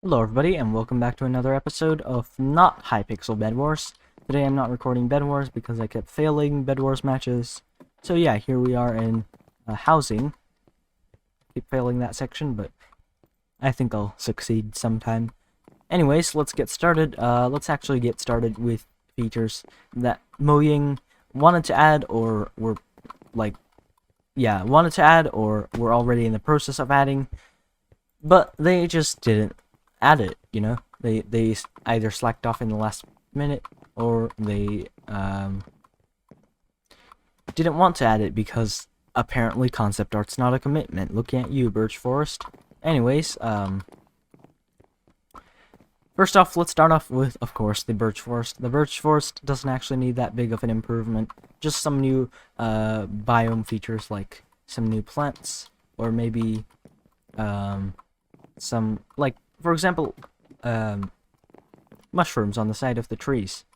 Hello everybody, and welcome back to another episode of not Hypixel Bed Wars. Today I'm not recording Bed Wars because I kept failing Bed Wars matches. So yeah, here we are in housing. Keep failing that section, but I think I'll succeed sometime. Anyways, let's get started. Let's actually get started with features that Mojang wanted to add or were wanted to add or were already in the process of adding, but they just didn't add it, you know? They either slacked off in the last minute or they didn't want to add it because apparently concept art's not a commitment. Looking at you, Birch Forest. Anyways, first off, let's start off with, of course, the Birch Forest. The Birch Forest doesn't actually need that big of an improvement. Just some new biome features like some new plants or maybe some, like, for example, mushrooms on the side of the trees.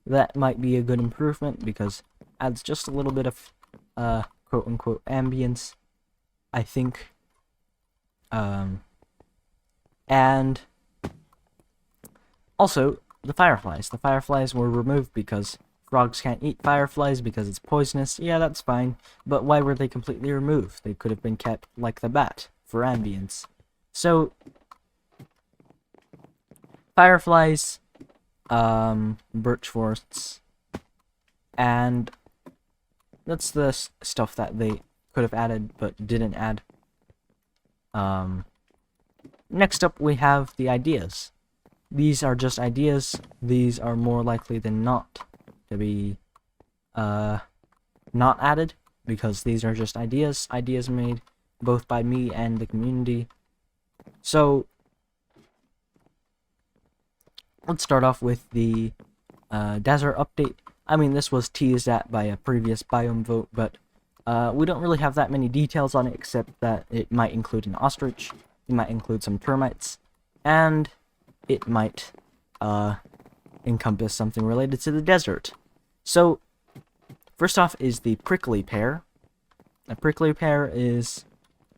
That might be a good improvement because adds just a little bit of quote-unquote ambience, I think. And also, the fireflies. The fireflies were removed because frogs can't eat fireflies because it's poisonous. Yeah, that's fine. But why were they completely removed? They could have been kept like the bat, for ambience. So, fireflies, birch forests, and that's the stuff that they could have added but didn't add. Next up we have the ideas. These are just ideas. These are more likely than not to be not added because these are just ideas made both by me and the community. So let's start off with the desert update. I mean, this was teased at by a previous biome vote, but we don't really have that many details on it except that it might include an ostrich, it might include some termites, and it might encompass something related to the desert. So, first off is the prickly pear. A prickly pear is,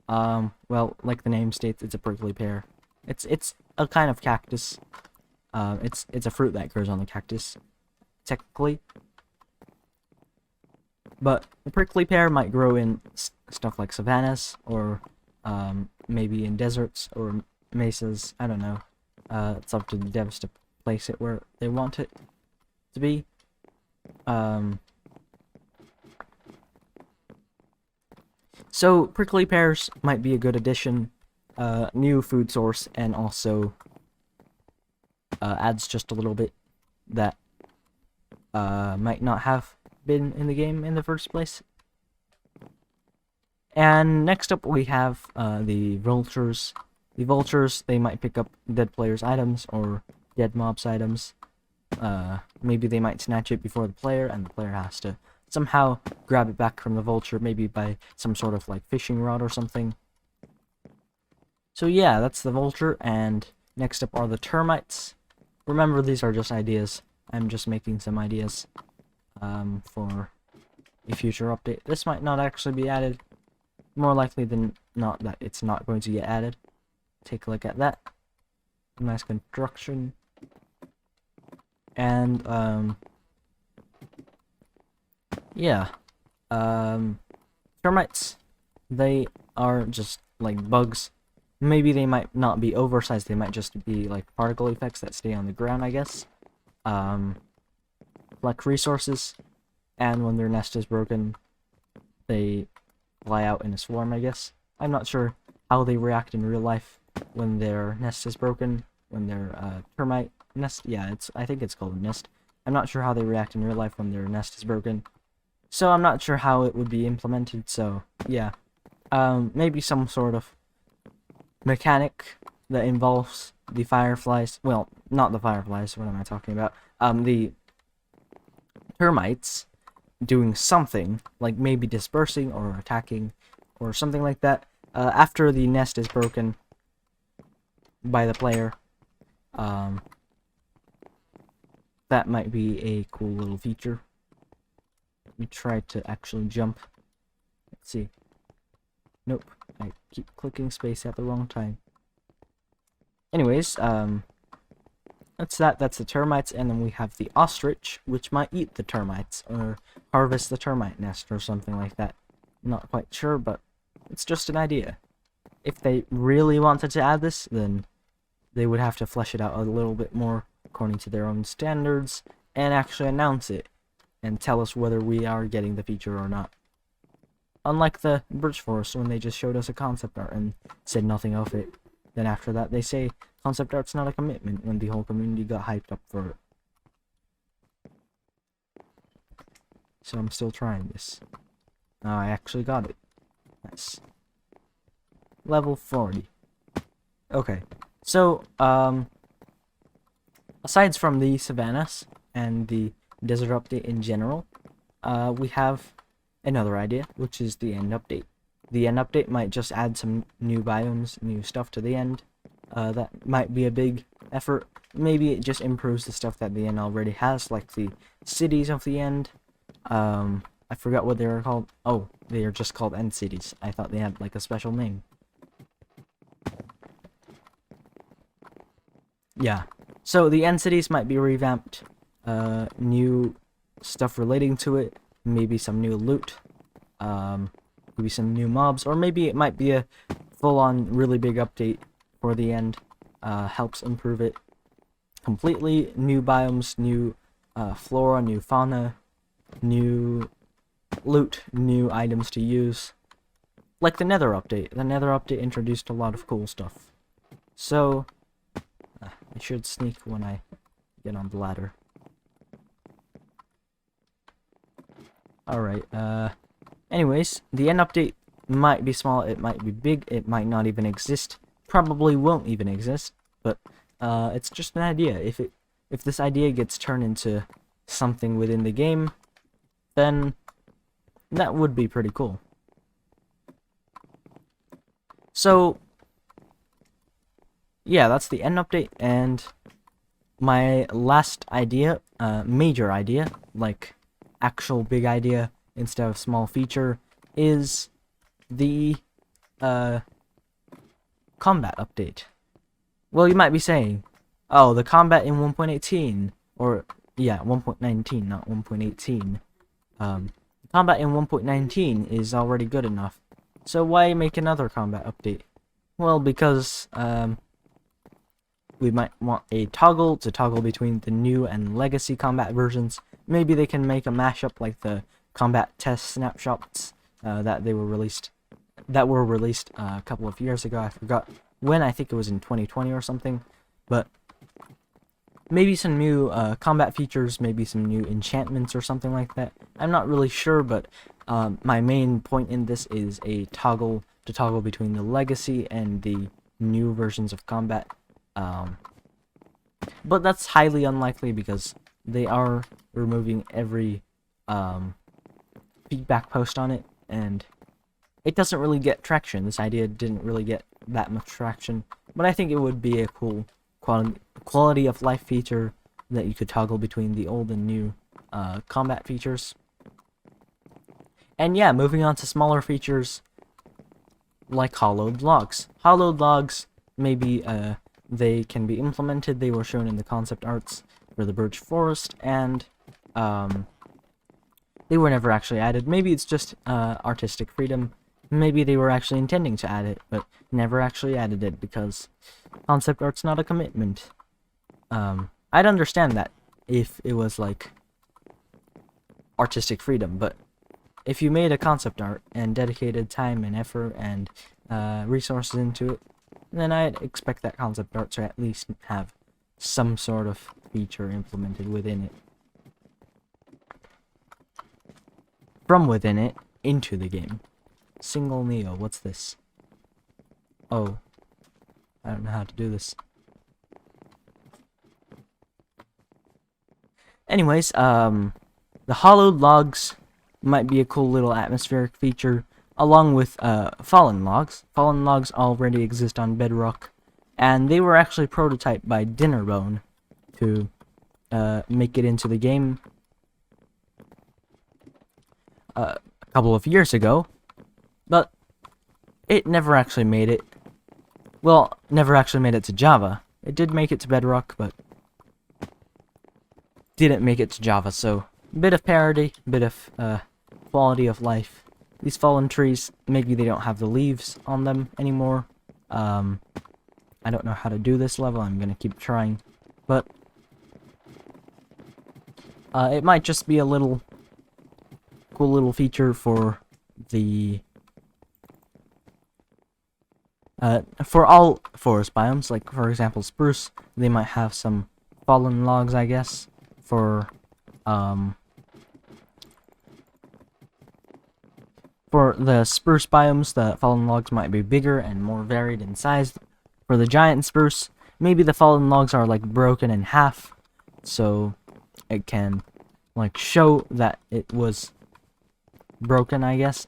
well, like the name states, it's a prickly pear. It's a kind of cactus. It's a fruit that grows on the cactus, technically. But the prickly pear might grow in stuff like savannas, or maybe in deserts or mesas. I don't know. It's up to the devs to place it where they want it to be. So prickly pears might be a good addition, new food source, and also adds just a little bit that might not have been in the game in the first place. And next up we have the vultures. The vultures, they might pick up dead players' items or dead mobs' items. Maybe they might snatch it before the player, and the player has to somehow grab it back from the vulture, maybe by some sort of like fishing rod or something. So yeah, that's the vulture, and next up are the termites. Remember, these are just ideas. I'm just making some ideas for a future update. This might not actually be added. More likely than not that it's not going to get added. Take a look at that. Nice construction. And yeah. Termites, they are just like bugs. Maybe they might not be oversized, they might just be like particle effects that stay on the ground, I guess. Collect resources, and when their nest is broken, they fly out in a swarm, I guess. I'm not sure how they react in real life when their nest is broken, when their termite nest, yeah, I think it's called a nest. I'm not sure how they react in real life when their nest is broken. So I'm not sure how it would be implemented, so yeah. Maybe some sort of mechanic that involves the fireflies, well, not the fireflies, what am I talking about? The termites doing something, like maybe dispersing or attacking or something like that, after the nest is broken by the player. That might be a cool little feature. Let me try to actually jump. Let's see. Nope. I keep clicking space at the wrong time. Anyways, that's the termites, and then we have the ostrich, which might eat the termites, or harvest the termite nest, or something like that. Not quite sure, but it's just an idea. If they really wanted to add this, then they would have to flesh it out a little bit more according to their own standards, and actually announce it, and tell us whether we are getting the feature or not. Unlike the Birch Forest, when they just showed us a concept art and said nothing of it. Then after that, they say concept art's not a commitment, when the whole community got hyped up for it. So I'm still trying this. I actually got it. Nice. Level 40. Okay. So, aside from the savannas and the desert update in general, we have another idea, which is the end update. The end update might just add some new biomes, new stuff to the end. That might be a big effort. Maybe it just improves the stuff that the end already has, like the cities of the end. I forgot what they were called. Oh, they are just called end cities. I thought they had like a special name. Yeah. So the end cities might be revamped. New stuff relating to it. Maybe some new loot. Maybe some new mobs, or maybe it might be a full-on really big update for the end. Helps improve it completely. New biomes, new flora, new fauna, new loot, new items to use. Like the Nether update. The Nether update introduced a lot of cool stuff. So, I should sneak when I get on the ladder. Alright, anyways, the end update might be small, it might be big, it might not even exist, probably won't even exist, but it's just an idea. If this idea gets turned into something within the game, then that would be pretty cool. So, yeah, that's the end update, and my last idea, major idea, like actual big idea instead of small feature, is the combat update. Well, you might be saying, oh, the combat in 1.18, or yeah, 1.19, not 1.18. Combat in 1.19 is already good enough, so why make another combat update? Well, because we might want a toggle to toggle between the new and legacy combat versions. Maybe they can make a mashup like the combat test snapshots that were released a couple of years ago. I forgot when. I think it was in 2020 or something. But maybe some new combat features, maybe some new enchantments or something like that. I'm not really sure, but my main point in this is a toggle to toggle between the legacy and the new versions of combat. But that's highly unlikely because they are removing every feedback post on it, and it doesn't really get traction. This idea didn't really get that much traction, but I think it would be a cool quality of life feature that you could toggle between the old and new combat features. And yeah, moving on to smaller features like hollowed logs. Hollowed logs, maybe they can be implemented. They were shown in the concept arts for the Birch Forest, and they were never actually added. Maybe it's just artistic freedom. Maybe they were actually intending to add it, but never actually added it because concept art's not a commitment. I'd understand that if it was like artistic freedom, but if you made a concept art and dedicated time and effort and resources into it, then I'd expect that concept art to at least have some sort of feature implemented within it. From within it, into the game. Single Neo, what's this? Oh, I don't know how to do this. Anyways, the hollowed logs might be a cool little atmospheric feature, along with fallen logs. Fallen logs already exist on Bedrock, and they were actually prototyped by Dinnerbone to make it into the game a couple of years ago, but it never actually made it. Well, never actually made it to Java. It did make it to Bedrock, but didn't make it to Java, so a bit of parody, a bit of quality of life. These fallen trees, maybe they don't have the leaves on them anymore. I don't know how to do this level, I'm gonna keep trying, but it might just be a little cool little feature for the for all forest biomes. Like for example spruce, they might have some fallen logs, I guess. For the spruce biomes, the fallen logs might be bigger and more varied in size. For the giant spruce, maybe the fallen logs are like broken in half, so it can like show that it was broken, I guess.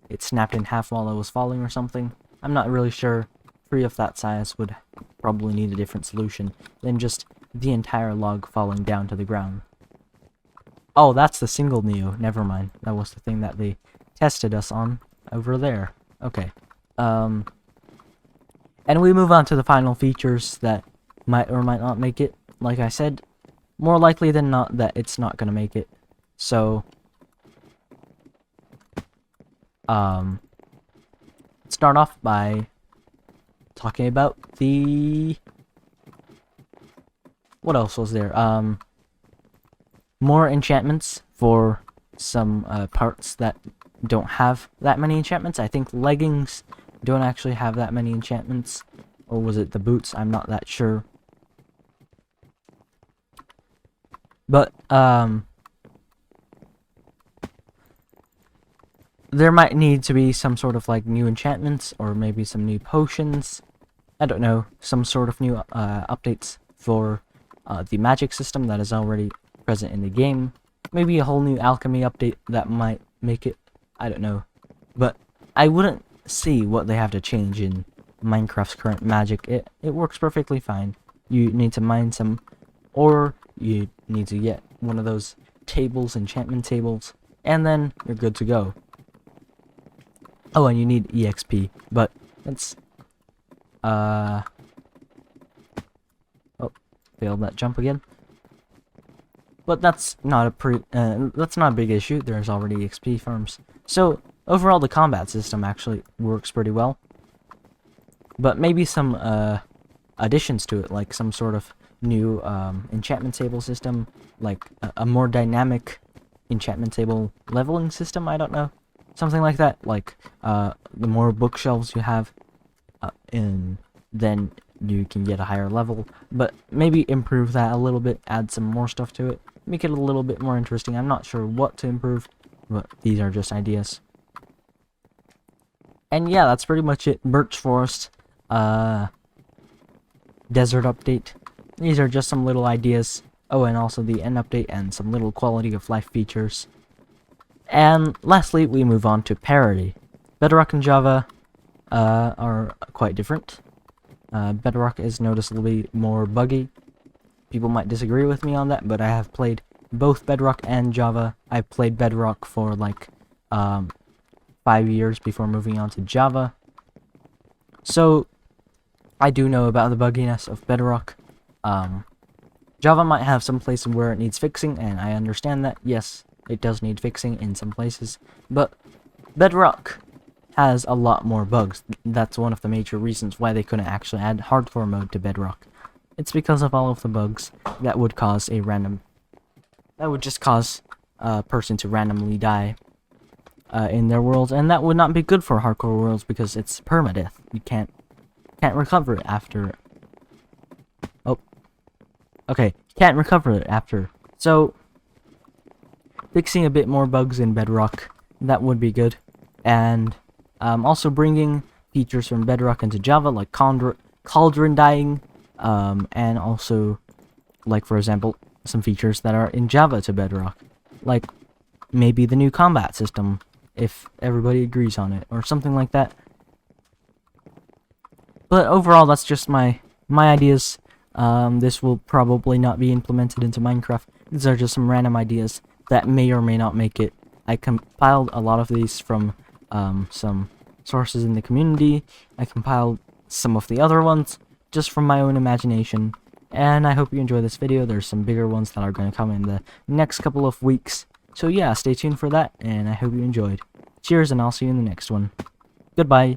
It snapped in half while it was falling or something. I'm not really sure. Tree of that size would probably need a different solution than just the entire log falling down to the ground. Oh, that's the single Neo. Never mind. That was the thing that they tested us on over there. Okay. And we move on to the final features that might or might not make it. Like I said, more likely than not that it's not gonna make it. So, let's start off by talking about the... What else was there? More enchantments for some parts that don't have that many enchantments. I think leggings don't actually have that many enchantments. Or was it the boots? I'm not that sure. But, there might need to be some sort of like new enchantments or maybe some new potions. I don't know, some sort of new updates for the magic system that is already present in the game. Maybe a whole new alchemy update that might make it. I don't know. But I wouldn't see what they have to change in Minecraft's current magic. It works perfectly fine. You need to mine some, or you need to get one of those tables, enchantment tables, and then you're good to go. Oh, and you need EXP, but it's oh, failed that jump again. But that's not a big issue. There's already EXP farms. So overall, the combat system actually works pretty well. But maybe some additions to it, like some sort of new enchantment table system, like a more dynamic enchantment table leveling system. I don't know, something like that. Like the more bookshelves you have, then you can get a higher level. But maybe improve that a little bit, add some more stuff to it, make it a little bit more interesting. I'm not sure what to improve, but these are just ideas. And yeah, that's pretty much it. Birch Forest, desert update. These are just some little ideas. Oh, and also the end update and some little quality of life features. And lastly, we move on to parity. Bedrock and Java are quite different. Bedrock is noticeably more buggy. People might disagree with me on that, but I have played both Bedrock and Java. I played Bedrock for like 5 years before moving on to Java. So I do know about the bugginess of Bedrock. Java might have some places where it needs fixing, and I understand that. Yes, it does need fixing in some places, but Bedrock has a lot more bugs. That's one of the major reasons why they couldn't actually add hardcore mode to Bedrock. It's because of all of the bugs that would cause just cause a person to randomly die in their world, and that would not be good for hardcore worlds because it's permadeath. You can't recover it after. Oh, okay, can't recover it after. So fixing a bit more bugs in Bedrock, that would be good, and also bringing features from Bedrock into Java, like cauldron dying, and also, like for example, some features that are in Java to Bedrock, like maybe the new combat system, if everybody agrees on it, or something like that. But overall, that's just my ideas. This will probably not be implemented into Minecraft. These are just some random ideas that may or may not make it. I compiled a lot of these from some sources in the community. I compiled some of the other ones just from my own imagination. And I hope you enjoy this video. There's some bigger ones that are going to come in the next couple of weeks. So yeah, stay tuned for that, and I hope you enjoyed. Cheers, and I'll see you in the next one. Goodbye.